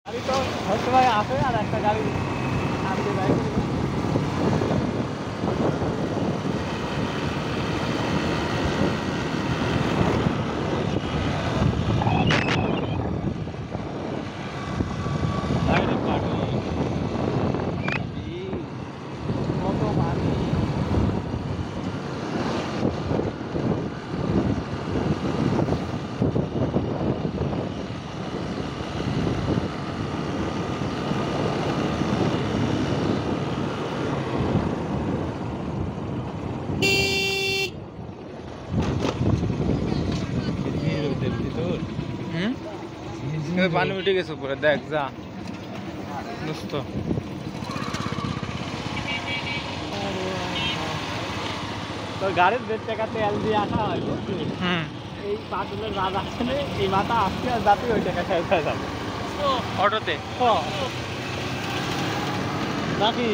গাড়ি তো হয়তো ভাই আসে আর একটা গাড়ি আসতে যায় কত পানি পানি উঠে গেছে উপরে দেখ যা দোস্ত তো গাড়ির 1.5 টাকা তেল দিয়ে আসা হয় বুঝলি এই পাটুলের রাজ আসলে এই মাথা আসতে আর যাতে ওই টাকা শেষ হয়ে যাবে অটোতে নাকি